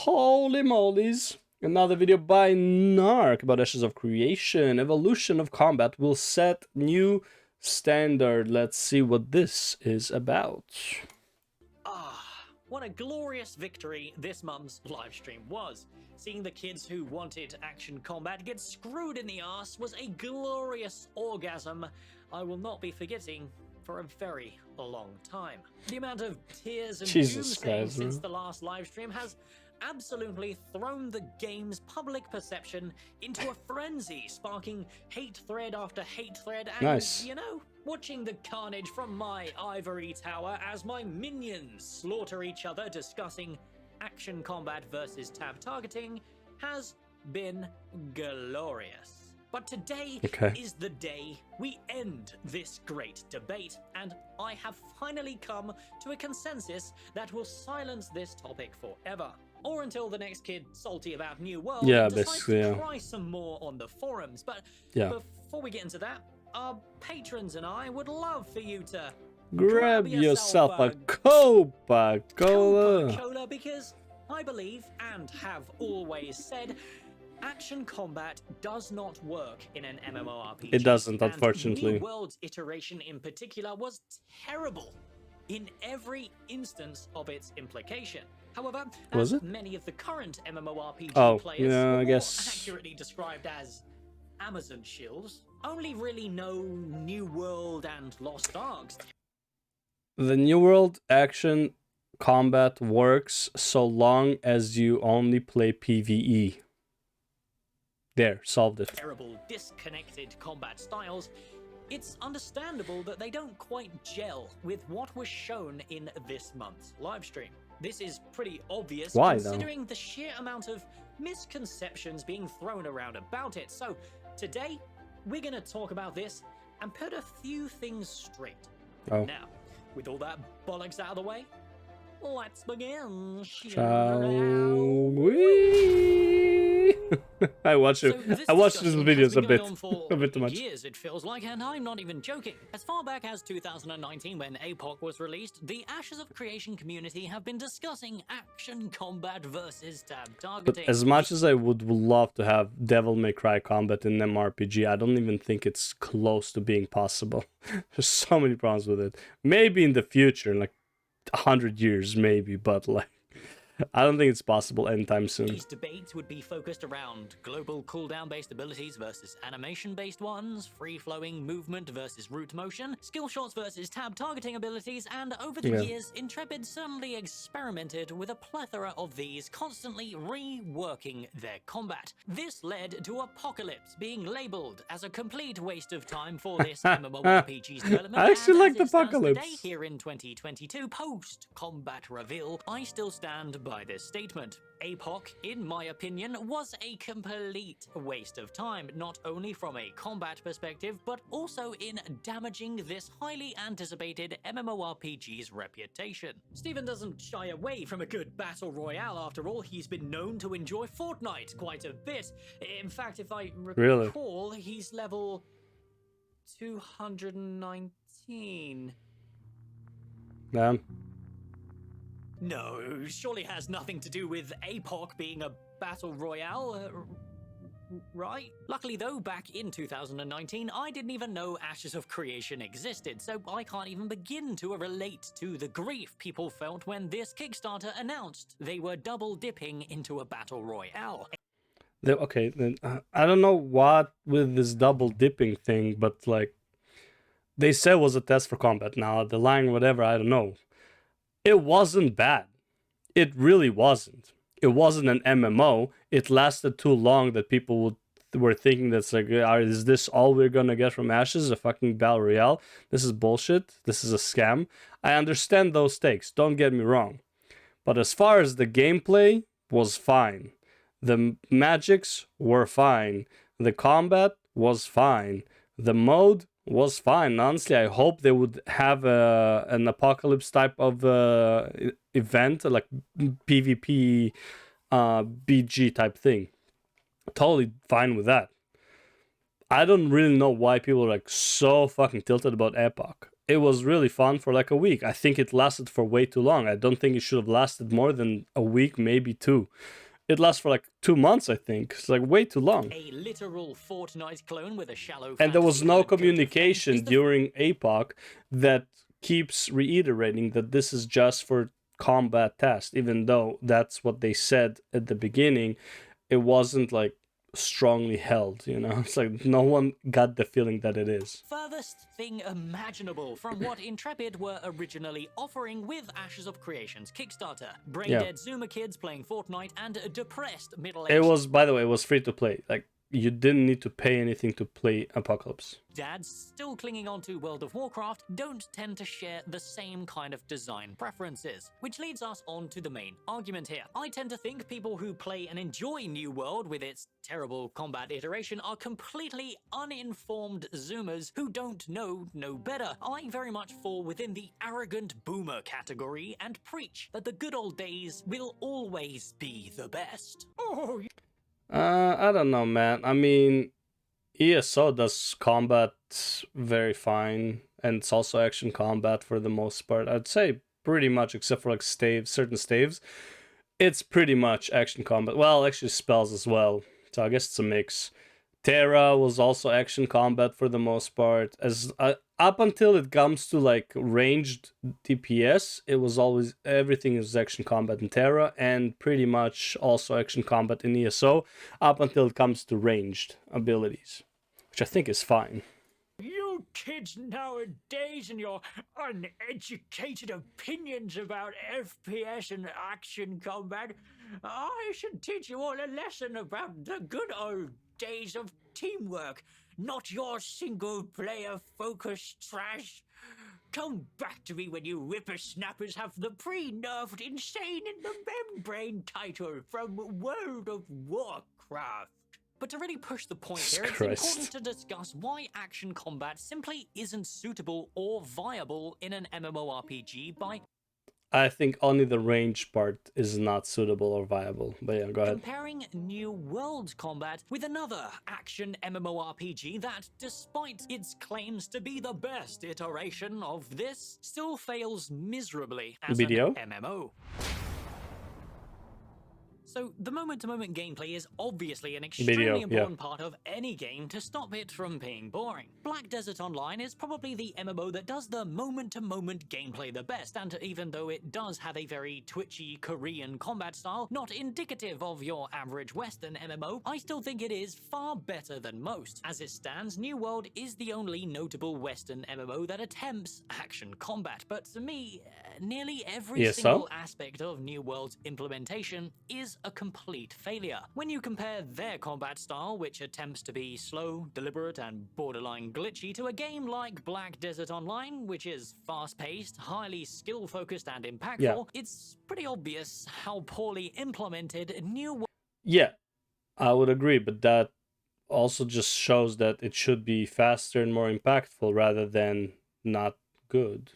Holy molies. Another video by Narc about Ashes of Creation. Evolution of combat will set new standard. Let's see what this is about. What a glorious victory this month's livestream was. Seeing the kids who wanted action combat get screwed in the ass was a glorious orgasm I will not be forgetting for a very long time. The amount of tears and doomsaying since the last livestream has absolutely thrown the game's public perception into a frenzy, sparking hate thread after hate thread, and you know, watching the carnage from my ivory tower as my minions slaughter each other discussing action combat versus tab targeting has been glorious. But today is the day we end this great debate, and I have finally come to a consensus that will silence this topic forever. Or until the next kid salty about New World decides to try some more on the forums. But before we get into that, our patrons and I would love for you to grab yourself a Coca-Cola, because I believe, and have always said, action combat does not work in an MMORPG. It doesn't, unfortunately. New World's iteration in particular was terrible in every instance of its implication. However, as many of the current MMORPG players are more accurately described as Amazon shills, only really know New World and Lost Arks. The New World action combat works so long as you only play PvE. There, solved it. Terrible, disconnected combat styles. It's understandable that they don't quite gel with what was shown in this month's livestream. This is pretty obvious considering the sheer amount of misconceptions being thrown around about it. So today, we're going to talk about this and put a few things straight. Now, with all that bollocks out of the way, let's begin. Shall we? I watch these videos a bit too much. Years, it feels like, and I'm not even joking. As far back as 2019, when APOC was released, the Ashes of Creation community have been discussing action combat versus tab targeting. But as much as I would love to have Devil May Cry combat in MMORPG, I don't even think it's close to being possible. There's so many problems with it. Maybe in the future, like 100 years, maybe, but like, I don't think it's possible anytime soon. These debates would be focused around global cooldown-based abilities versus animation-based ones, free-flowing movement versus root motion, skill shots versus tab targeting abilities, and over the years, Intrepid certainly experimented with a plethora of these, constantly reworking their combat. This led to Apocalypse being labeled as a complete waste of time for this MMORPG's development. I actually like Apocalypse. Today, here in 2022, post-combat reveal, I still stand by this statement. APOC, in my opinion, was a complete waste of time, not only from a combat perspective, but also in damaging this highly anticipated MMORPG's reputation. Steven doesn't shy away from a good battle royale. After all, he's been known to enjoy Fortnite quite a bit. In fact, if I recall, he's level 219. Damn. No, surely has nothing to do with APOC being a battle royale, right? Luckily though, back in 2019, I didn't even know Ashes of Creation existed, so I can't even begin to relate to the grief people felt when this Kickstarter announced they were double dipping into a battle royale. Okay, then I don't know what with this double dipping thing, but like, they said it was a test for combat. Now, the line, whatever, I don't know. It wasn't bad. It really wasn't. It wasn't an MMO. It lasted too long that people were thinking that's like, is this all we're gonna get from Ashes? A fucking Battle Royale? This is bullshit. This is a scam. I understand those takes. Don't get me wrong. But as far as the gameplay was fine. The magics were fine. The combat was fine. The mode was fine. Honestly, I hope they would have an Apocalypse type of event, like PvP BG type thing. Totally fine with that. I don't really know why people are like so fucking tilted about Epoch. it was really fun for like a week. I think it lasted for way too long. I don't think it should have lasted more than a week, maybe two. It lasts for like 2 months, I think. It's like way too long. A literal Fortnite clone with a shallow And there was fantasy no element coat of fame communication is the during APOC that keeps reiterating that this is just for combat test, even though that's what they said at the beginning. It wasn't like strongly held, you know? It's like no one got the feeling that it is. furthest thing imaginable from what Intrepid were originally offering with Ashes of Creation's Kickstarter. Brain-dead Zoomer kids playing Fortnite and depressed middle-aged It was, by the way, it was free to play. Like, you didn't need to pay anything to play Apocalypse. dads still clinging on to World of Warcraft don't tend to share the same kind of design preferences. Which leads us on to the main argument here. I tend to think people who play and enjoy New World with its terrible combat iteration are completely uninformed Zoomers who don't know no better. I very much fall within the arrogant boomer category and preach that the good old days will always be the best. Oh, I don't know, man. I mean, ESO does combat very fine, and it's also action combat for the most part. I'd say pretty much, except for like certain staves, it's pretty much action combat. Well, actually spells as well. So I guess it's a mix. Terra was also action combat for the most part. As up until it comes to like ranged DPS, it was always everything is action combat in Terra, and pretty much also action combat in ESO up until it comes to ranged abilities, which I think is fine. you kids nowadays and your uneducated opinions about FPS and action combat. I should teach you all a lesson about the good old days of teamwork, not your single-player focused trash. Come back to me when you whippersnappers have the pre-nerfed Insane in the Membrane title from World of Warcraft. But to really push the point here, it's important to discuss why action combat simply isn't suitable or viable in an MMORPG by I think only the range part is not suitable or viable. But yeah, go ahead. comparing New World combat with another action MMORPG that, despite its claims to be the best iteration of this, still fails miserably as BDO? an MMO. So, the moment-to-moment gameplay is obviously an extremely important part of any game to stop it from being boring. Black Desert Online is probably the MMO that does the moment-to-moment gameplay the best, and even though it does have a very twitchy Korean combat style, not indicative of your average Western MMO, I still think it is far better than most. As it stands, New World is the only notable Western MMO that attempts action combat, but to me, nearly every single aspect of New World's implementation is a complete failure. When you compare their combat style, which attempts to be slow, deliberate, and borderline glitchy, to a game like Black Desert Online, which is fast-paced, highly skill-focused, and impactful, it's pretty obvious how poorly implemented New World. Yeah, I would agree, but that also just shows that it should be faster and more impactful rather than not good,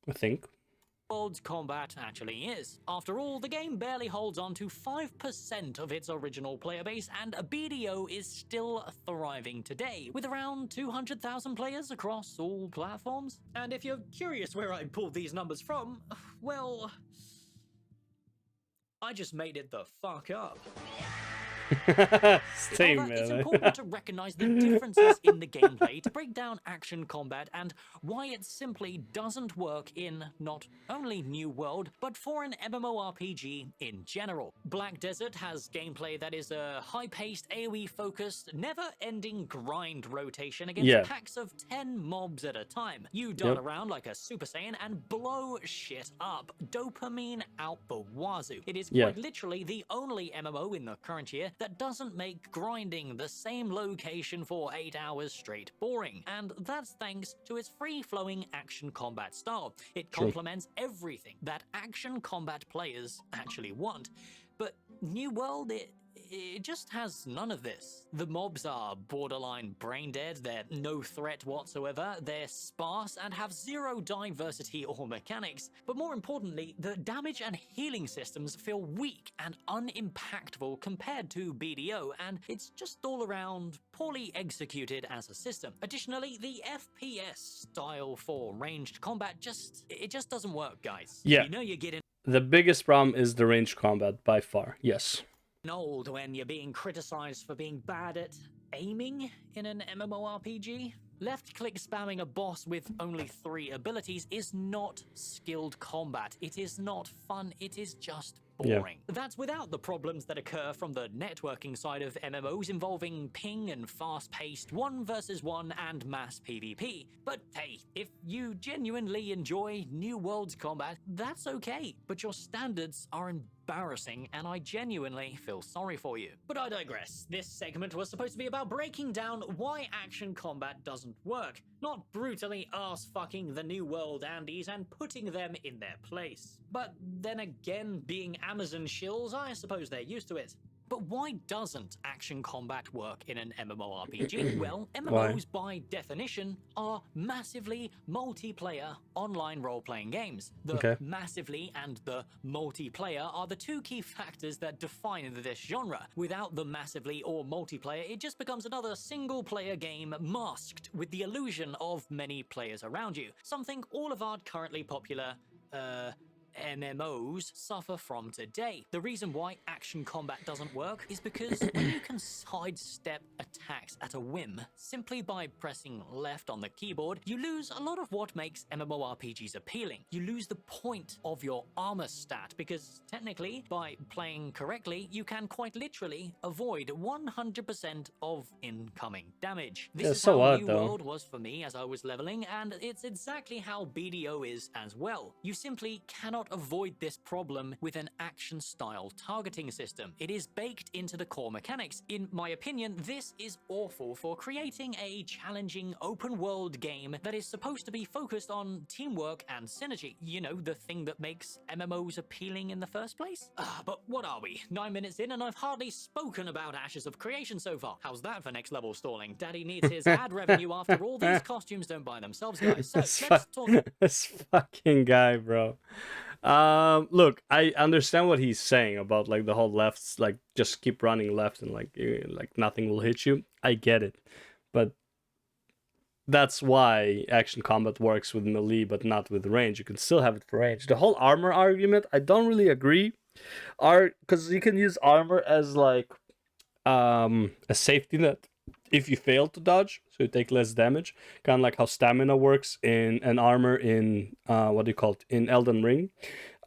I think. World's combat actually is. After all, the game barely holds on to 5% of its original player base, and BDO is still thriving today, with around 200,000 players across all platforms. And if you're curious where I pulled these numbers from, well, I just made it the fuck up. Same, However, man. it's important to recognize the differences in the gameplay to break down action combat and why it simply doesn't work in not only New World, but for an MMORPG in general. Black Desert has gameplay that is a high-paced, AoE-focused, never-ending grind rotation against packs of 10 mobs at a time. You dart around like a Super Saiyan and blow shit up. Dopamine out the wazoo. It is quite literally the only MMO in the current year that doesn't make grinding the same location for 8 hours straight boring, and that's thanks to its free-flowing action combat style. It complements everything that action combat players actually want. But New World, it just has none of this. The mobs are borderline brain dead, they're no threat whatsoever, they're sparse and have zero diversity or mechanics. But more importantly, the damage and healing systems feel weak and unimpactful compared to BDO, and it's just all around poorly executed as a system. Additionally, the FPS style for ranged combat just doesn't work, guys. Yeah. You know you're getting The biggest problem is the range combat by far. Yes. old when you're being criticized for being bad at aiming in an MMORPG. Left-click spamming a boss with only 3 abilities is not skilled combat. It is not fun. It is just boring. Yeah. That's without the problems that occur from the networking side of MMOs involving ping and fast-paced 1 versus 1 and mass PvP. But hey, if you genuinely enjoy New World's combat, that's okay. But your standards are embarrassing, and I genuinely feel sorry for you. But I digress. This segment was supposed to be about breaking down why action combat doesn't work, not brutally ass-fucking the New World Andes and putting them in their place. But then again, being Amazon shills, I suppose they're used to it. But why doesn't action combat work in an MMORPG? Well, MMOs by definition are massively multiplayer online role-playing games. The massively and the multiplayer are the 2 key factors that define this genre. Without the massively or multiplayer, it just becomes another single-player game masked with the illusion of many players around you. Something all of our currently popular, MMOs suffer from today. The reason why action combat doesn't work is because when you can sidestep attacks at a whim simply by pressing left on the keyboard, you lose a lot of what makes MMORPGs appealing. You lose the point of your armor stat because technically, by playing correctly, you can quite literally avoid 100% of incoming damage. This is how New World was for me as I was leveling, and it's exactly how BDO is as well. You simply cannot avoid this problem with an action-style targeting system. It is baked into the core mechanics. In my opinion, this is awful for creating a challenging open-world game that is supposed to be focused on teamwork and synergy. You know, the thing that makes MMOs appealing in the first place? But what are we? 9 minutes in and I've hardly spoken about Ashes of Creation so far. How's that for next level stalling? Daddy needs his ad revenue after all. These costumes don't buy themselves, guys. So let's talk. This fucking guy, bro. Look, I understand what he's saying about like the whole lefts, like just keep running left and like nothing will hit you. I get it, but that's why action combat works with melee but not with range. You can still have it for range. The whole armor argument, I don't really agree. Because you can use armor as like a safety net if you fail to dodge, so you take less damage. Kind of like how stamina works in an armor in in Elden Ring.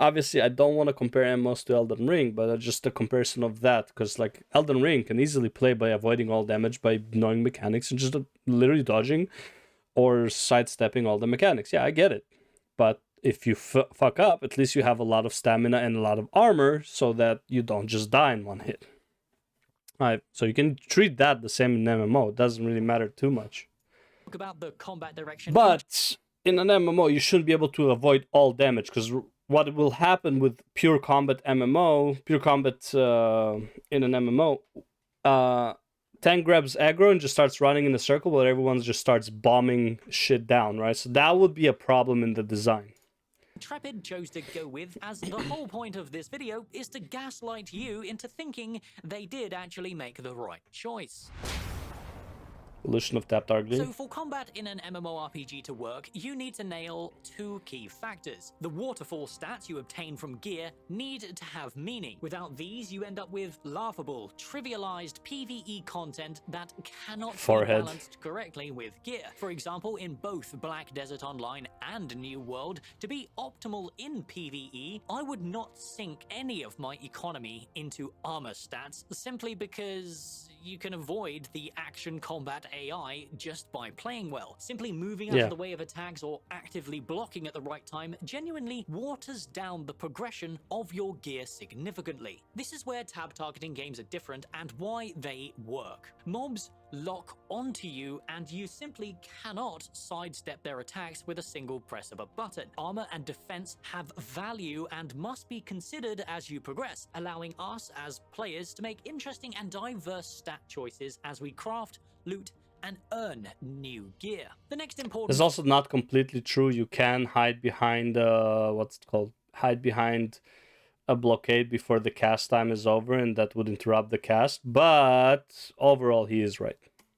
Obviously, I don't want to compare MMOs to Elden Ring, but just a comparison of that, because like Elden Ring can easily play by avoiding all damage by knowing mechanics and just literally dodging or sidestepping all the mechanics. Yeah, I get it, but if you fuck up, at least you have a lot of stamina and a lot of armor, so that you don't just die in one hit. So you can treat that the same in MMO. It doesn't really matter too much. Talk about the combat direction. But in an MMO, you shouldn't be able to avoid all damage, because what will happen with pure combat in an MMO, tank grabs aggro and just starts running in a circle where everyone just starts bombing shit down, right? So that would be a problem in the design. Trepid chose to go with, as the whole point of this video is to gaslight you into thinking they did actually make the right choice. Illusion of tap targeting. So for combat in an MMORPG to work, you need to nail 2 key factors. The waterfall stats you obtain from gear need to have meaning. Without these, you end up with laughable, trivialized PvE content that cannot be balanced correctly with gear. For example, in both Black Desert Online and New World, to be optimal in PvE, I would not sink any of my economy into armor stats simply because you can avoid the action combat AI just by playing well. Simply moving out of the way of attacks or actively blocking at the right time genuinely waters down the progression of your gear significantly. This is where tab targeting games are different and why they work. Mobs lock onto you and you simply cannot sidestep their attacks with a single press of a button. Armor and defense have value and must be considered as you progress, allowing us as players to make interesting and diverse stat choices as we craft, loot, and earn new gear. The next important... It's also not completely true. You can hide behind what's it called? Hide behind a blockade before the cast time is over, and that would interrupt the cast, but overall he is right.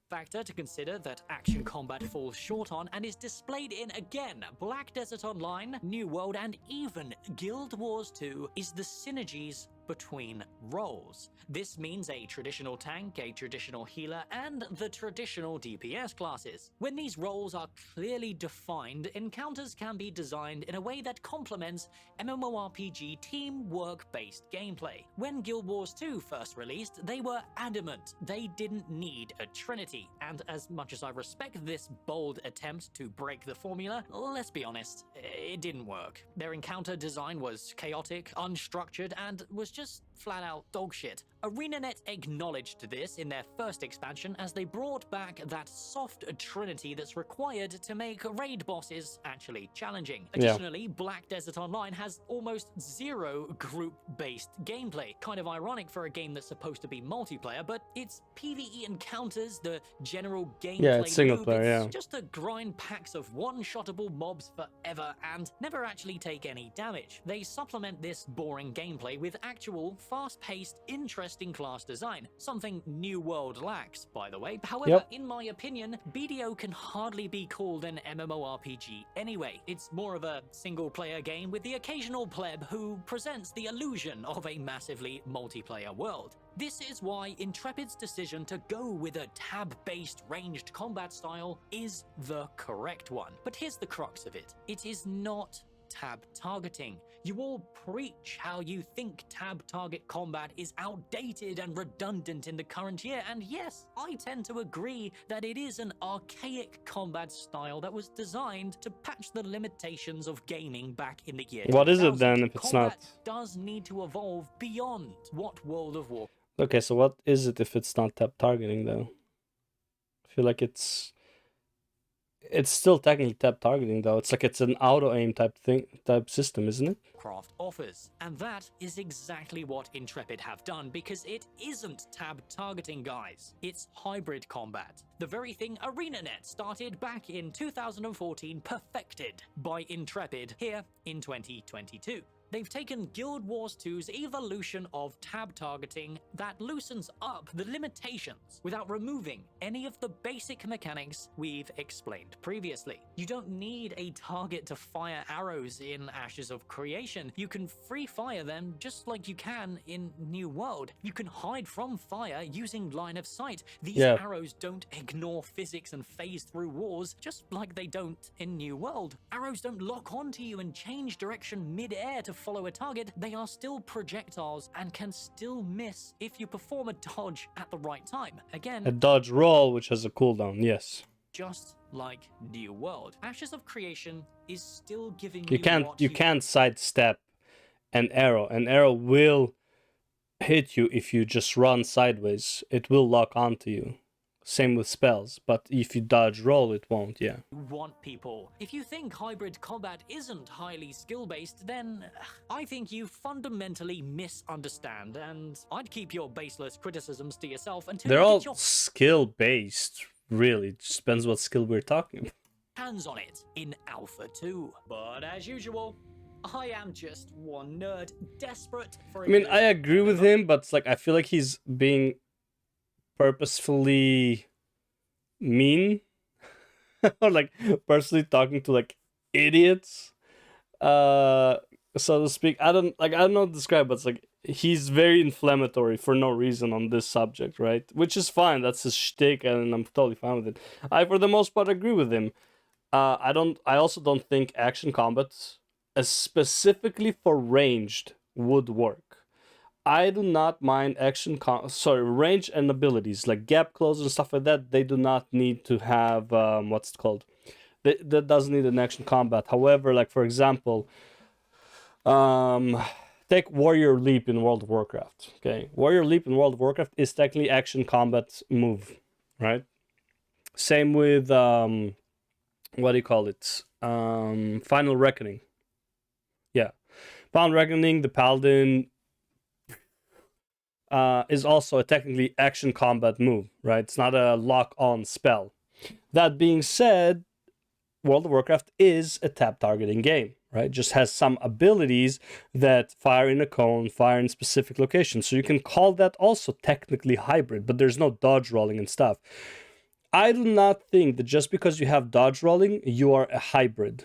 Factor to consider that action combat falls short on and is displayed in, again, Black Desert Online, New World, and even Guild Wars 2 is the synergies between roles. This means a traditional tank, a traditional healer, and the traditional DPS classes. When these roles are clearly defined, encounters can be designed in a way that complements MMORPG teamwork-based gameplay. When Guild Wars 2 first released, they were adamant they didn't need a trinity, and as much as I respect this bold attempt to break the formula, let's be honest, it didn't work. Their encounter design was chaotic, unstructured, and was just flat out dogshit. ArenaNet acknowledged this in their first expansion as they brought back that soft trinity that's required to make raid bosses actually challenging. Additionally, Black Desert Online has almost zero group-based gameplay. Kind of ironic for a game that's supposed to be multiplayer, but it's PvE encounters, the general gameplay it's single loop. player, It's just to grind packs of one-shottable mobs forever and never actually take any damage. They supplement this boring gameplay with actual, fast-paced, interesting class design, something New World lacks, by the way. However, in my opinion, BDO can hardly be called an MMORPG anyway. It's more of a single-player game with the occasional pleb who presents the illusion of a massively multiplayer world. This is why Intrepid's decision to go with a tab-based ranged combat style is the correct one. But here's the crux of it. It is not tab targeting. You all preach how you think tab target combat is outdated and redundant in the current year, and yes, I tend to agree that it is an archaic combat style that was designed to patch the limitations of gaming back in the year 2000. What is it then if it's combat not? does need to evolve beyond what World of Warcraft... Okay, so what is it if it's not tab targeting though? I feel like it's still technically tab targeting though. It's like it's an auto aim type system, isn't it? Craft offers, and that is exactly what Intrepid have done, because it isn't tab targeting, guys. It's hybrid combat, the very thing ArenaNet started back in 2014, perfected by Intrepid here in 2022. They've taken Guild Wars 2's evolution of tab targeting that loosens up the limitations without removing any of the basic mechanics we've explained previously. You don't need a target to fire arrows in Ashes of Creation. You can free fire them just like you can in New World. You can hide from fire using line of sight. These arrows don't ignore physics and phase through walls just like they don't in New World. Arrows don't lock onto you and change direction mid-air to follow a target. They are still projectiles and can still miss if you perform a dodge at the right time. Again, a dodge roll which has a cooldown, yes. Just like New World, Ashes of Creation is still giving you can't sidestep an arrow. An arrow will hit you if you just run sideways. It will lock onto you. Same with spells, but if you dodge roll, it won't, want people. If you think hybrid combat isn't highly skill-based, then I think you fundamentally misunderstand, and I'd keep your baseless criticisms to yourself until they're you all get your skill-based, really. It just depends what skill we're talking about. Hands on it in Alpha 2. But as usual, I am just one nerd, desperate for... I mean, I agree with him, but it's like, I feel like he's being purposefully mean or like personally talking to like idiots, so to speak. I don't know how to describe, but it's like he's very inflammatory for no reason on this subject, right? Which is fine, that's his shtick, and I'm totally fine with it. I for the most part agree with him. I also don't think action combat, specifically for ranged, would work. I do not mind range and abilities like gap close and stuff like that. They do not need to have what's it called? That doesn't need an action combat. However, like for example, take Warrior Leap in World of Warcraft. Okay, Warrior Leap in World of Warcraft is technically action combat move, right? Same with what do you call it? Final Reckoning. Yeah, Final Reckoning. The Paladin is also a technically action combat move, right? It's not a lock-on spell. That being said, World of Warcraft is a tap targeting game, right? Just has some abilities that fire in a cone, fire in specific locations. So you can call that also technically hybrid, but there's no dodge rolling and stuff. I do not think that just because you have dodge rolling, you are a hybrid.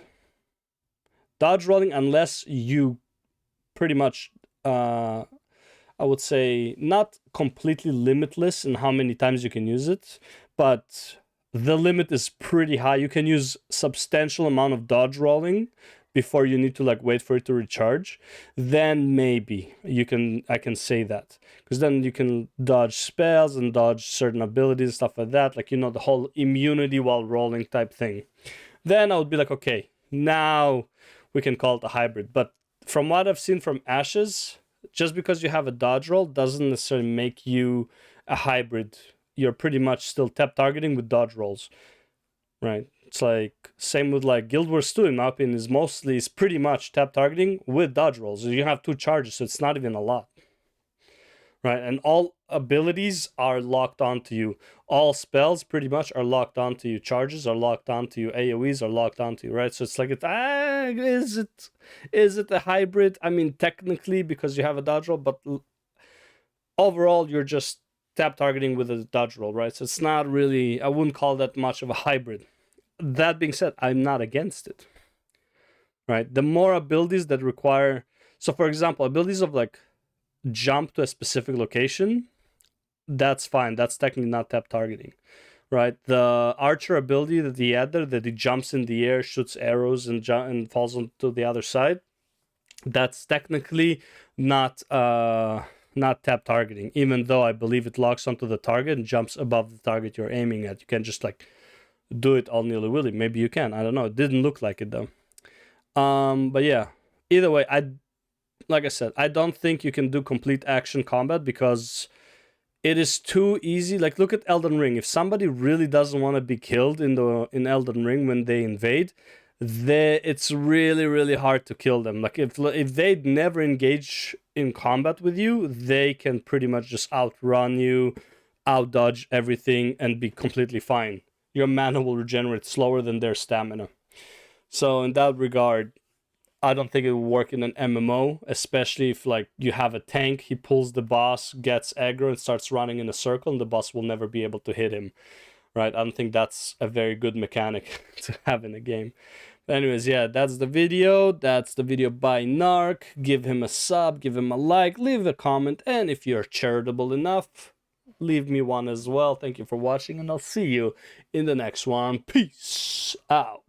Dodge rolling, unless you pretty much, I would say, not completely limitless in how many times you can use it, but the limit is pretty high. You can use substantial amount of dodge rolling before you need to like wait for it to recharge. Then maybe I can say that, because then you can dodge spells and dodge certain abilities and stuff like that, like, you know, the whole immunity while rolling type thing. Then I would be like, okay, now we can call it a hybrid. But from what I've seen from Ashes, just because you have a dodge roll doesn't necessarily make you a hybrid. You're pretty much still tap targeting with dodge rolls, right? It's like same with like Guild Wars 2, in my opinion, is pretty much tap targeting with dodge rolls. You have 2 charges, so it's not even a lot, right? And all abilities are locked onto you. All spells pretty much are locked onto you. Charges are locked onto you. AoEs are locked onto you, right? So it's like is it a hybrid? I mean, technically, because you have a dodge roll, but overall you're just tap targeting with a dodge roll, right? So it's not really, I wouldn't call that much of a hybrid. That being said, I'm not against it, right? The more abilities that require, so for example, abilities of like jump to a specific location, that's fine. That's technically not tap targeting, right? The archer ability that he had there, that he jumps in the air, shoots arrows, and falls onto the other side, that's technically not tap targeting, even though I believe it locks onto the target and jumps above the target you're aiming at. You can't just like do it all nilly-willy. Maybe you can, I don't know. It didn't look like it though. But yeah, either way, like I said, I don't think you can do complete action combat because it is too easy. Like, look at Elden Ring. If somebody really doesn't want to be killed in Elden Ring when they invade, it's really, really hard to kill them. Like, if they never engage in combat with you, they can pretty much just outrun you, outdodge everything, and be completely fine. Your mana will regenerate slower than their stamina. So in that regard, I don't think it will work in an MMO, especially if like you have a tank, he pulls the boss, gets aggro, and starts running in a circle, and the boss will never be able to hit him, right? I don't think that's a very good mechanic to have in a game. But anyways, yeah, that's the video. That's the video by Narc. Give him a sub, give him a like, leave a comment, and if you're charitable enough, leave me one as well. Thank you for watching, and I'll see you in the next one. Peace out.